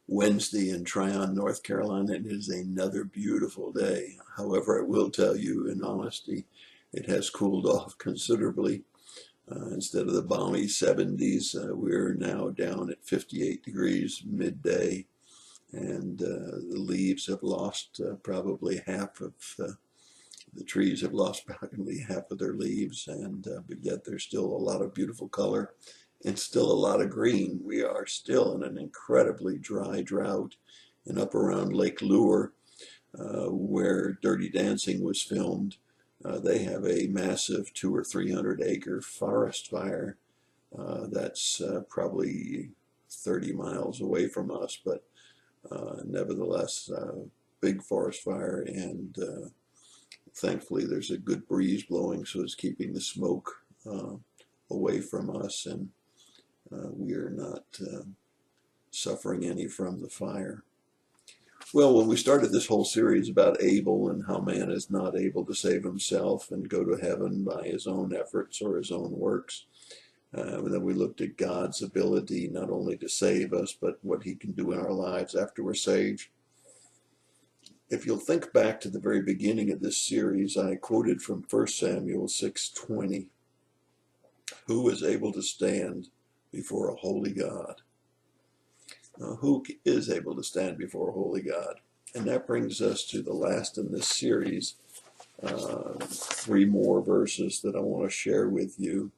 Wednesday in Tryon, North Carolina. It is another beautiful day. However, I will tell you in honesty, it has cooled off considerably. Instead of the balmy 70s, we're now down at 58 degrees midday, and the leaves have lost probably half of the trees have lost probably half of their leaves, and but yet there's still a lot of beautiful color and still a lot of green. We are still in an incredibly dry drought, and up around Lake Lure, where Dirty Dancing was filmed, they have a massive 200 or 300 acre forest fire that's probably 30 miles away from us, but nevertheless, big forest fire, and thankfully there's a good breeze blowing, so it's keeping the smoke away from us, and we are not suffering any from the fire. Well, when we started this whole series about Abel and how man is not able to save himself and go to heaven by his own efforts or his own works, and then we looked at God's ability not only to save us, but what he can do in our lives after we're saved. If you'll think back to the very beginning of this series, I quoted from 1 Samuel 6:20. Who is able to stand before a holy God? Now, who is able to stand before a holy God? And that brings us to the last in this series, 3 more verses that I want to share with you.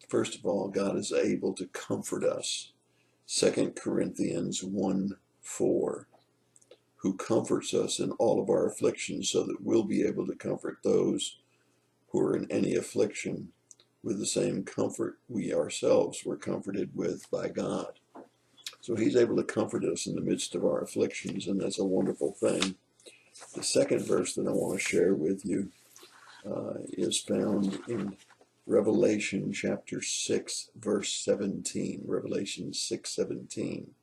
First of all, God is able to comfort us. 2 Corinthians 1:4, who comforts us in all of our afflictions so that we'll be able to comfort those who are in any affliction with the same comfort we ourselves were comforted with by God. So he's able to comfort us in the midst of our afflictions, and that's a wonderful thing. The second verse that I want to share with you is found in Revelation chapter 6, verse 17. Revelation 6:17.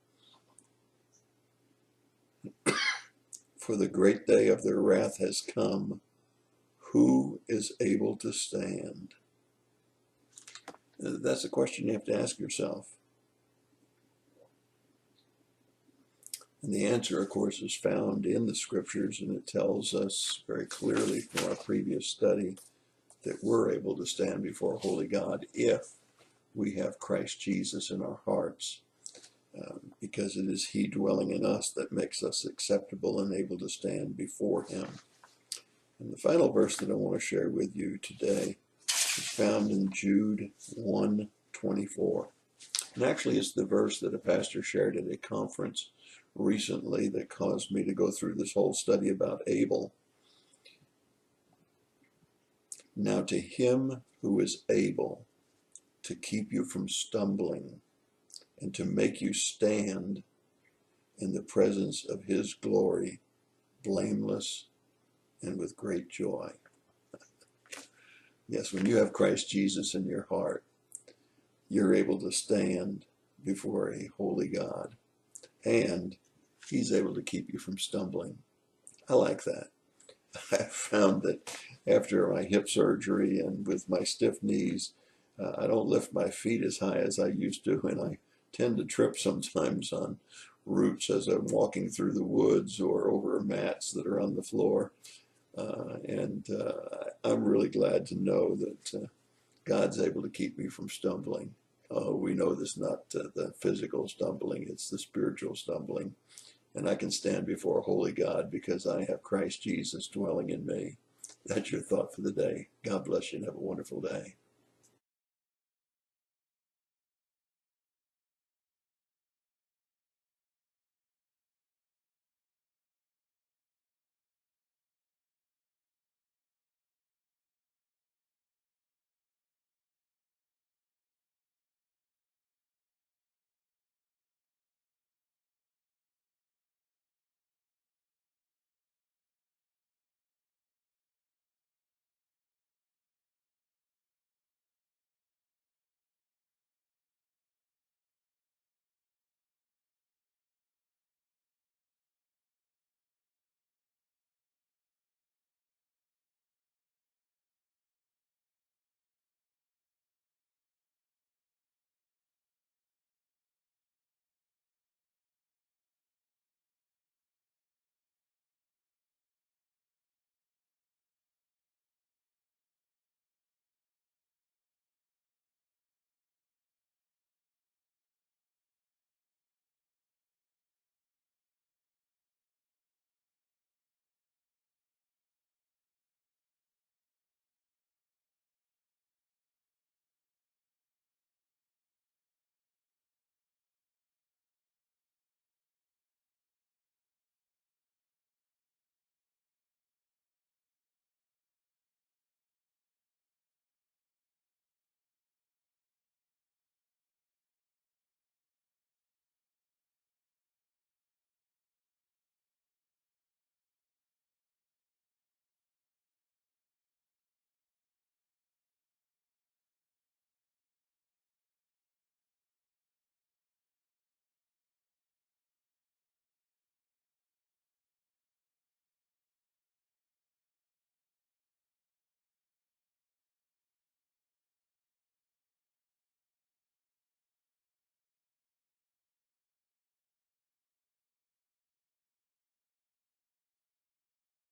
For the great day of their wrath has come. Who is able to stand? That's a question you have to ask yourself. And the answer, of course, is found in the scriptures, and it tells us very clearly from our previous study that we're able to stand before a holy God if we have Christ Jesus in our hearts, because it is he dwelling in us that makes us acceptable and able to stand before him. And the final verse that I want to share with you today is found in Jude 1:24. And actually, it's the verse that a pastor shared at a conference recently that caused me to go through this whole study about Abel. Now to him who is able to keep you from stumbling and to make you stand in the presence of his glory, blameless and with great joy. Yes, when you have Christ Jesus in your heart, you're able to stand before a holy God, and he's able to keep you from stumbling. I like that. I found that after my hip surgery and with my stiff knees, I don't lift my feet as high as I used to, and I tend to trip sometimes on roots as I'm walking through the woods or over mats that are on the floor. And I'm really glad to know that God's able to keep me from stumbling. We know this not the physical stumbling, it's the spiritual stumbling. And I can stand before a holy God because I have Christ Jesus dwelling in me. That's your thought for the day. God bless you and have a wonderful day.